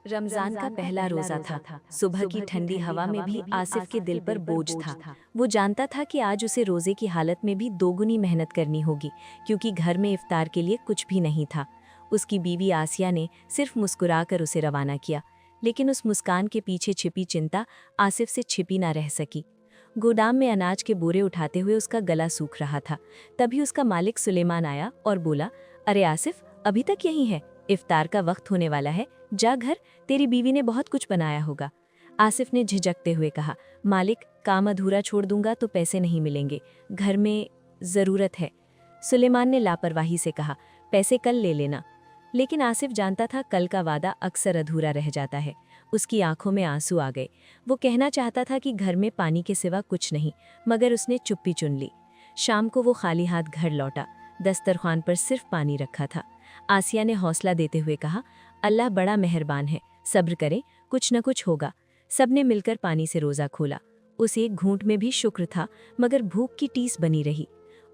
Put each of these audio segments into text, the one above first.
रमजान का पहला रोजा था। सुबह की ठंडी हवा में भी आसिफ के दिल पर बोझ था। वो जानता था कि आज उसे रोजे की हालत में भी दोगुनी मेहनत करनी होगी, क्योंकि घर में इफ्तार के लिए कुछ भी नहीं था। उसकी बीवी आसिया ने सिर्फ मुस्कुराकर उसे रवाना किया, लेकिन उस मुस्कान के पीछे छिपी चिंता आसिफ से छिपी ना रह सकी। गोदाम में अनाज के बोरे उठाते हुए उसका गला सूख रहा था। तभी उसका मालिक सुलेमान आया और बोला, अरे आसिफ, अभी तक यहीं है? इफ्तार का वक्त होने वाला है, जा घर, तेरी बीवी ने बहुत कुछ बनाया होगा। आसिफ ने झिझकते हुए कहा, मालिक, काम अधूरा छोड़ दूंगा तो पैसे नहीं मिलेंगे, घर में ज़रूरत है। सुलेमान ने लापरवाही से कहा, पैसे कल ले लेना। लेकिन आसिफ जानता था कल का वादा अक्सर अधूरा रह जाता है। उसकी आंखों में आंसू आ गए। वो कहना चाहता था कि घर में पानी के सिवा कुछ नहीं, मगर उसने चुप्पी चुन ली। शाम को वो खाली हाथ घर लौटा। दस्तरखान पर सिर्फ पानी रखा था। आसिया ने हौसला देते हुए कहा, अल्लाह बड़ा मेहरबान है, सब्र करें, कुछ न कुछ होगा। सबने मिलकर पानी से रोज़ा खोला। उस एक घूंट में भी शुक्र था, मगर भूख की टीस बनी रही।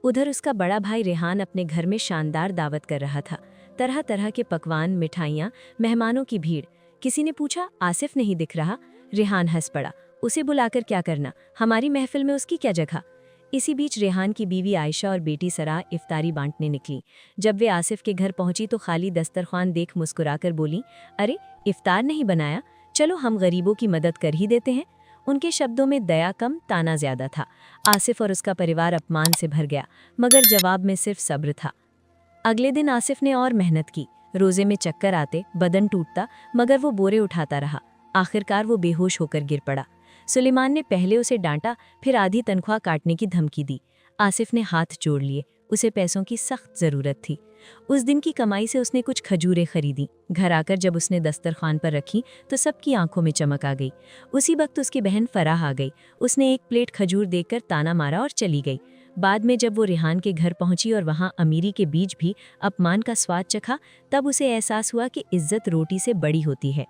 उधर उसका बड़ा भाई रेहान अपने घर में शानदार दावत कर रहा था। तरह तरह के पकवान, मिठाइयाँ, मेहमानों की भीड़। किसी ने पूछा, आसिफ नहीं दिख रहा? रेहान हंस पड़ा, उसे बुलाकर क्या करना, हमारी महफिल में उसकी क्या जगह। इसी बीच रेहान की बीवी आयशा और बेटी सरा इफ्तारी बांटने निकली। जब वे आसिफ के घर पहुंची तो खाली दस्तरखान देख मुस्कुराकर बोली, अरे इफ्तार नहीं बनाया, चलो हम गरीबों की मदद कर ही देते हैं। उनके शब्दों में दया कम, ताना ज्यादा था। आसिफ और उसका परिवार अपमान से भर गया, मगर जवाब में सिर्फ सब्र था। अगले दिन आसिफ ने और मेहनत की। रोजे में चक्कर आते, बदन टूटता, मगर वो बोरे उठाता रहा। आखिरकार वो बेहोश होकर गिर पड़ा। सुलेमान ने पहले उसे डांटा, फिर आधी तनख्वाह काटने की धमकी दी। आसिफ ने हाथ जोड़ लिए, उसे पैसों की सख्त ज़रूरत थी। उस दिन की कमाई से उसने कुछ खजूरें खरीदी। घर आकर जब उसने दस्तरखान पर रखी तो सबकी आंखों में चमक आ गई। उसी वक्त उसकी बहन फराह आ गई। उसने एक प्लेट खजूर देकर ताना मारा और चली गई। बाद में जब वो रेहान के घर पहुंची और वहां अमीरी के बीच भी अपमान का स्वाद चखा, तब उसे एहसास हुआ कि इज्जत रोटी से बड़ी होती है।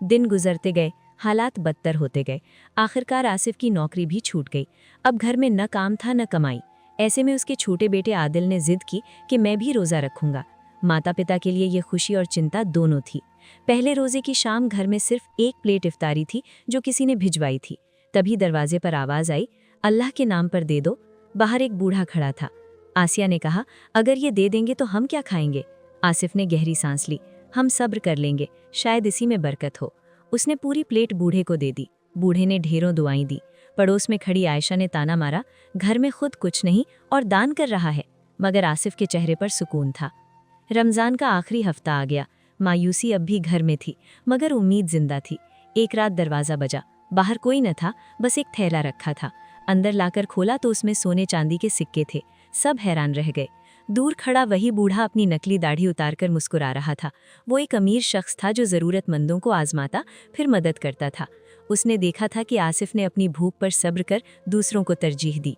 दिन गुजरते गए, हालात बदतर होते गए। आखिरकार आसिफ की नौकरी भी छूट गई। अब घर में न काम था न कमाई। ऐसे में उसके छोटे बेटे आदिल ने जिद की कि मैं भी रोज़ा रखूंगा। माता पिता के लिए ये खुशी और चिंता दोनों थी। पहले रोज़े की शाम घर में सिर्फ एक प्लेट इफ्तारी थी, जो किसी ने भिजवाई थी। तभी दरवाजे पर आवाज़ आई, अल्लाह के नाम पर दे दो। बाहर एक बूढ़ा खड़ा था। आसिया ने कहा, अगर ये दे देंगे तो हम क्या खाएंगे? आसिफ ने गहरी सांस ली, हम सब्र कर लेंगे, शायद इसी में बरकत हो। उसने पूरी प्लेट बूढ़े को दे दी। बूढ़े ने ढेरों दुआएं दी। पड़ोस में खड़ी आयशा ने ताना मारा, घर में खुद कुछ नहीं और दान कर रहा है। मगर आसिफ के चेहरे पर सुकून था। रमज़ान का आखिरी हफ्ता आ गया। मायूसी अब भी घर में थी, मगर उम्मीद जिंदा थी। एक रात दरवाज़ा बजा। बाहर कोई न था, बस एक थैला रखा था। अंदर लाकर खोला तो उसमें सोने चांदी के सिक्के थे। सब हैरान रह गए। दूर खड़ा वही बूढ़ा अपनी नकली दाढ़ी उतारकर मुस्कुरा रहा था। वो एक अमीर शख्स था जो ज़रूरतमंदों को आजमाता फिर मदद करता था। उसने देखा था कि आसिफ ने अपनी भूख पर सब्र कर दूसरों को तरजीह दी।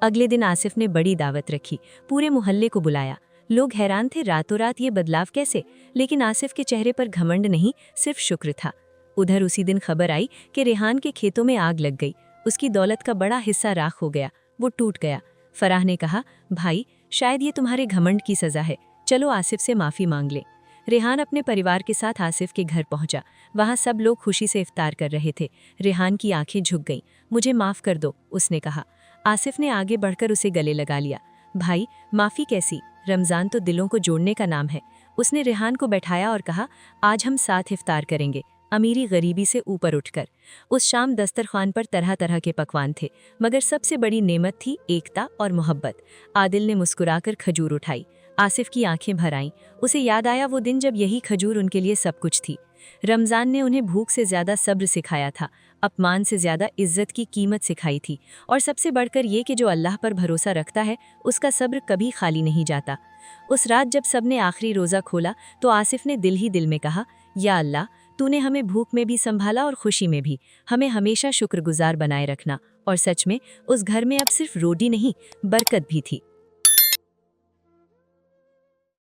अगले दिन आसिफ ने बड़ी दावत रखी, पूरे मोहल्ले को बुलाया। लोग हैरान थे, रातों रात ये बदलाव कैसे? लेकिन आसिफ के चेहरे पर घमंड नहीं, सिर्फ शुक्र था। उधर उसी दिन खबर आई कि रेहान के खेतों में आग लग गई। उसकी दौलत का बड़ा हिस्सा राख हो गया, वो टूट गया। फराह ने कहा, भाई, शायद ये तुम्हारे घमंड की सज़ा है, चलो आसिफ से माफ़ी मांग ले। रेहान अपने परिवार के साथ आसिफ के घर पहुंचा। वहां सब लोग खुशी से इफ्तार कर रहे थे। रेहान की आंखें झुक गईं। मुझे माफ़ कर दो, उसने कहा। आसिफ ने आगे बढ़कर उसे गले लगा लिया। भाई, माफ़ी कैसी, रमज़ान तो दिलों को जोड़ने का नाम है। उसने रेहान को बैठाया और कहा, आज हम साथ इफ्तार करेंगे, अमीरी गरीबी से ऊपर उठकर। उस शाम दस्तरखान पर तरह तरह के पकवान थे, मगर सबसे बड़ी नेमत थी एकता और मोहब्बत। आदिल ने मुस्कुराकर खजूर उठाई। आसिफ की आंखें भर आईं। उसे याद आया वो दिन जब यही खजूर उनके लिए सब कुछ थी। रमज़ान ने उन्हें भूख से ज़्यादा सब्र सिखाया था, अपमान से ज़्यादा इज्जत की कीमत सिखाई थी, और सबसे बढ़कर ये कि जो अल्लाह पर भरोसा रखता है उसका सब्र कभी खाली नहीं जाता। उस रात जब सबने आखिरी रोज़ा खोला तो आसिफ ने दिल ही दिल में कहा, या अल्लाह, तूने हमें भूख में भी संभाला और खुशी में भी। हमें हमेशा शुक्रगुजार बनाए रखना। और सच में उस घर में अब सिर्फ रोटी नहीं, बरकत भी थी।